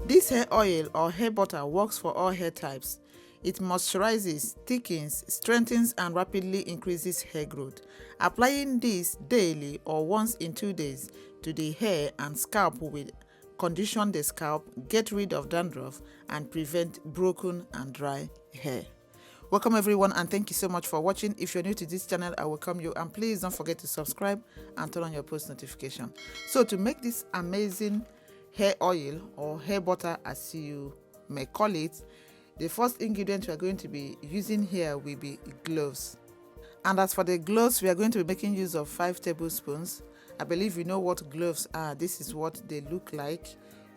This hair oil or hair butter works for all hair types. It moisturizes, thickens, strengthens, and rapidly increases hair growth. Applying this daily or once in 2 days to the hair and scalp will condition the scalp, get rid of dandruff, and prevent broken and dry hair. Welcome everyone, and thank you so much for watching. If you're new to this channel, I welcome you, and please don't forget to subscribe and turn on your post notification. So to make this amazing hair oil or hair butter, as you may call it, the first ingredient we are going to be using here will be cloves. And as for the cloves, we are going to be making use of 5 tablespoons. I believe you know what cloves are. This is what they look like.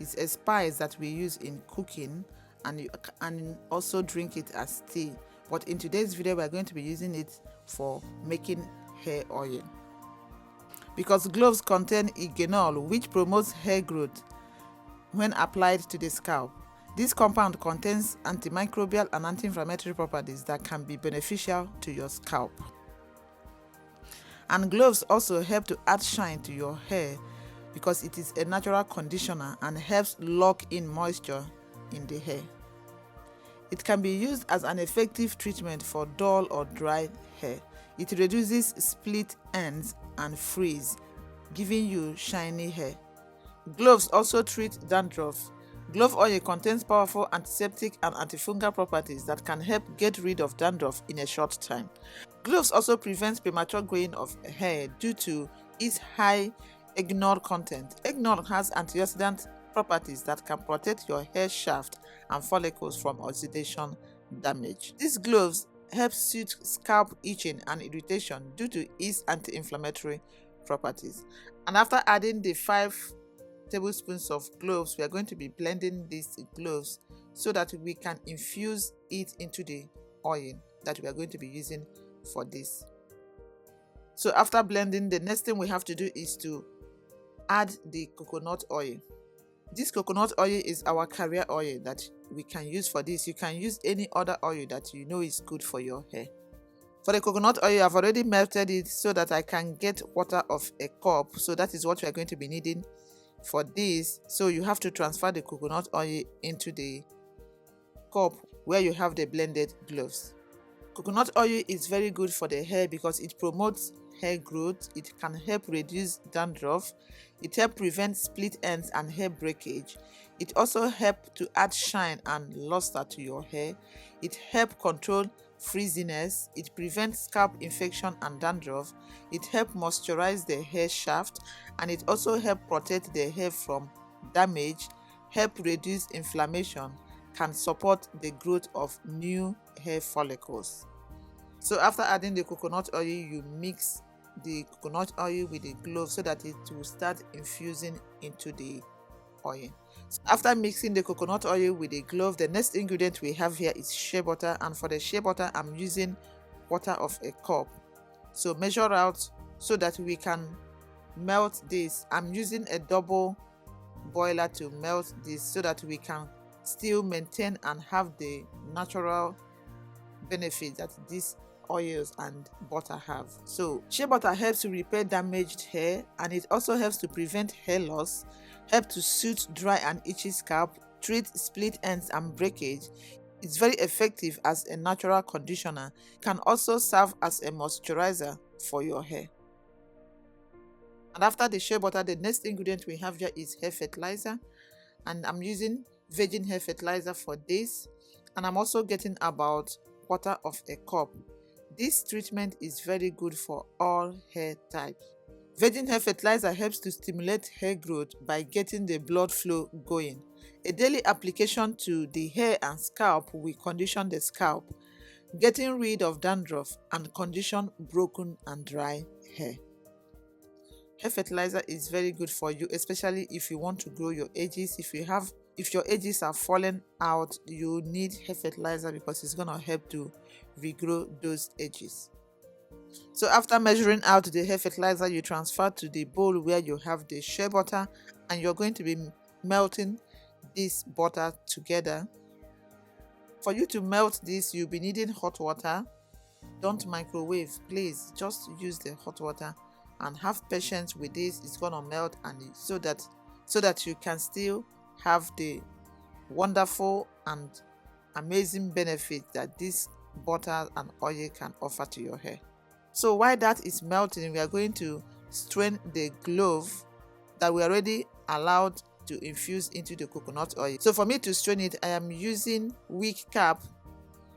It's a spice that we use in cooking, and you can also drink it as tea. But in today's video, we are going to be using it for making hair oil. Because cloves contain eugenol, which promotes hair growth when applied to the scalp. This compound contains antimicrobial and anti-inflammatory properties that can be beneficial to your scalp. And cloves also help to add shine to your hair because it is a natural conditioner and helps lock in moisture in the hair. It can be used as an effective treatment for dull or dry hair. It reduces split ends and frizz, giving you shiny hair. Cloves also treat dandruff. Clove oil contains powerful antiseptic and antifungal properties that can help get rid of dandruff in a short time. Cloves also prevents premature growing of hair due to its high eugenol content. Eugenol has antioxidant properties that can protect your hair shaft and follicles from oxidation damage. These cloves help soothe scalp itching and irritation due to its anti-inflammatory properties. And after adding the 5 tablespoons of cloves, we are going to be blending these cloves so that we can infuse it into the oil that we are going to be using for this. So after blending, the next thing we have to do is to add the coconut oil. This coconut oil is our carrier oil that we can use for this. You can use any other oil that you know is good for your hair. For the coconut oil, I've already melted it so that I can get water of a cup. So that is what we are going to be needing for this. So you have to transfer the coconut oil into the cup where you have the blended cloves. Coconut oil is very good for the hair because it promotes hair growth. It can help reduce dandruff. It helps prevent split ends and hair breakage. It also helps to add shine and luster to your hair. It helps control frizziness. It prevents scalp infection and dandruff. It helps moisturize the hair shaft, and it also helps protect the hair from damage, help reduce inflammation, can support the growth of new hair follicles. So after adding the coconut oil, you mix the coconut oil with the clove so that it will start infusing into the oil. So after mixing the coconut oil with the clove, the next ingredient we have here is shea butter, and for the shea butter I'm using quarter of a cup. So measure out so that we can melt this. I'm using a double boiler to melt this so that we can still maintain and have the natural benefit that these oils and butter have. So shea butter helps to repair damaged hair, and it also helps to prevent hair loss, help to soothe dry and itchy scalp, treat split ends and breakage. It's very effective as a natural conditioner. Can also serve as a moisturizer for your hair. And after the shea butter, the next ingredient we have here is hair fertilizer, and I'm using virgin hair fertilizer for this, and I'm also getting about quarter of a cup. This treatment is very good for all hair types. Virgin hair fertilizer helps to stimulate hair growth by getting the blood flow going. A daily application to the hair and scalp will condition the scalp, getting rid of dandruff and condition broken and dry hair. Hair fertilizer is very good for you, especially if you want to grow your edges. If your edges are falling out, you need hair fertilizer because it's going to help to regrow those edges. So after measuring out the hair fertilizer, you transfer to the bowl where you have the shea butter, and you're going to be melting this butter together. For you to melt this, you'll be needing hot water. Don't microwave, please. Just use the hot water and have patience with this. It's gonna melt, and so that you can still have the wonderful and amazing benefits that this butter and oil can offer to your hair. So while that is melting, we are going to strain the clove that we already allowed to infuse into the coconut oil. So for me to strain it, I am using weak cap.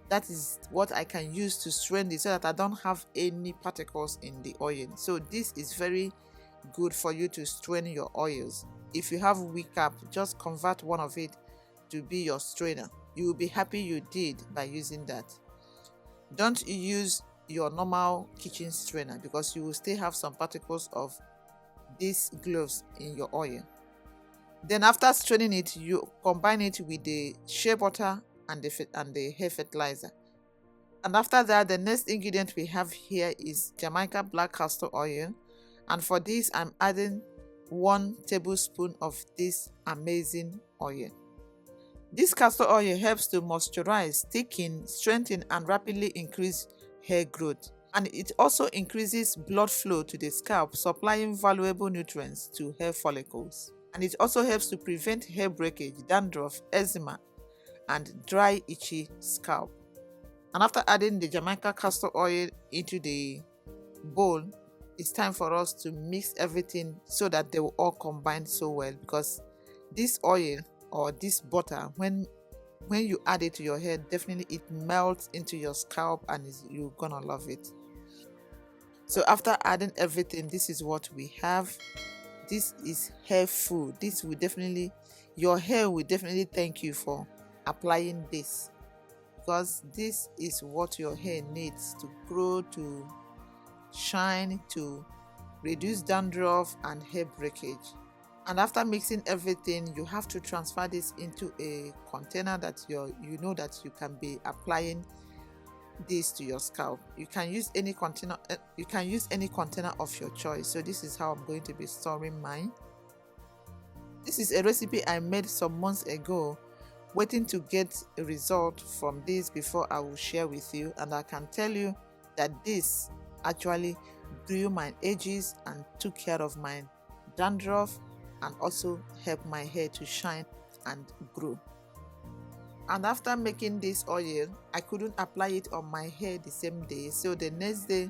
That is what I can use to strain it so that I don't have any particles in the oil. So this is very good for you to strain your oils. If you have weak cap, just convert one of it to be your strainer. You will be happy you did by using that. Don't use your normal kitchen strainer because you will still have some particles of these cloves in your oil. Then after straining it, you combine it with the shea butter and the hair fertilizer. And after that, the next ingredient we have here is Jamaica black castor oil. And for this, I'm adding 1 tablespoon of this amazing oil. This castor oil helps to moisturize, thicken, strengthen, and rapidly increase hair growth. And it also increases blood flow to the scalp, supplying valuable nutrients to hair follicles. And it also helps to prevent hair breakage, dandruff, eczema, and dry, itchy scalp. And after adding the Jamaica castor oil into the bowl, it's time for us to mix everything so that they will all combine so well, because this oil or this butter, when you add it to your hair, definitely it melts into your scalp and you're gonna love it. So after adding everything, this is what we have. This is hair food. Your hair will definitely thank you for applying this, because this is what your hair needs to grow, to shine, to reduce dandruff and hair breakage. And after mixing everything, you have to transfer this into a container that you know that you can be applying this to your scalp. You can use any container of your choice. So this is how I'm going to be storing mine. This is a recipe I made some months ago, waiting to get a result from this before I will share with you. And I can tell you that this actually grew my edges and took care of my dandruff and also helped my hair to shine and grow. And after making this oil, I couldn't apply it on my hair the same day, so the next day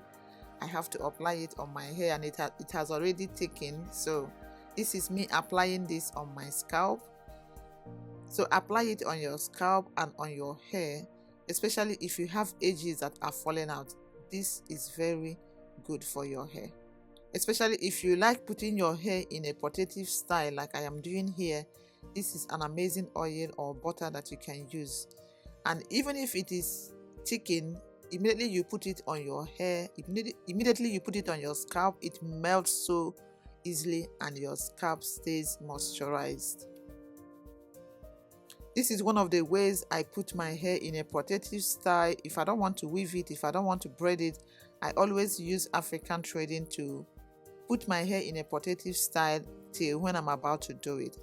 I have to apply it on my hair, and it has already taken. So this is me applying this on my scalp. So apply it on your scalp and on your hair, especially if you have edges that are falling out. This is very good for your hair, especially if you like putting your hair in a protective style like I am doing here. This is an amazing oil or butter that you can use. And even if it is thickened, immediately you put it on your hair, immediately you put it on your scalp, it melts so easily and your scalp stays moisturized. This is one of the ways I put my hair in a protective style. If I don't want to weave it, if I don't want to braid it, I always use African threading to put my hair in a protective style till when I'm about to do it.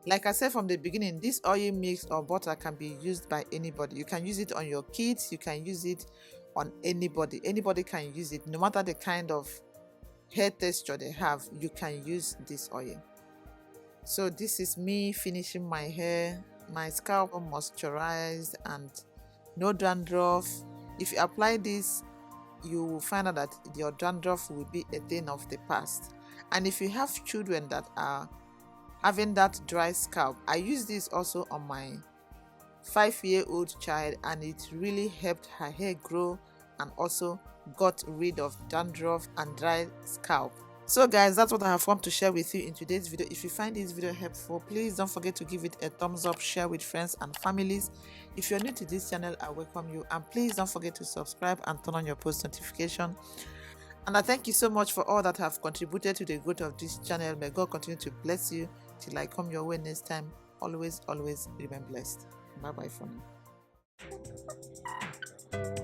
Like I said from the beginning, this oil mix or butter can be used by anybody. You can use it on your kids, you can use it on anybody. Anybody can use it, no matter the kind of hair texture they have, you can use this oil. So this is me finishing my hair, my scalp moisturized and no dandruff. If you apply this, you will find out that your dandruff will be a thing of the past. And if you have children that are having that dry scalp, I use this also on my 5-year-old child, and it really helped her hair grow and also got rid of dandruff and dry scalp. So guys, that's what I have come to share with you in today's video. If you find this video helpful, please don't forget to give it a thumbs up, share with friends and families. If you're new to this channel, I welcome you, and please don't forget to subscribe and turn on your post notification. And I thank you so much for all that have contributed to the growth of this channel. May God continue to bless you till I come your way next time. Always remain blessed. Bye bye for now.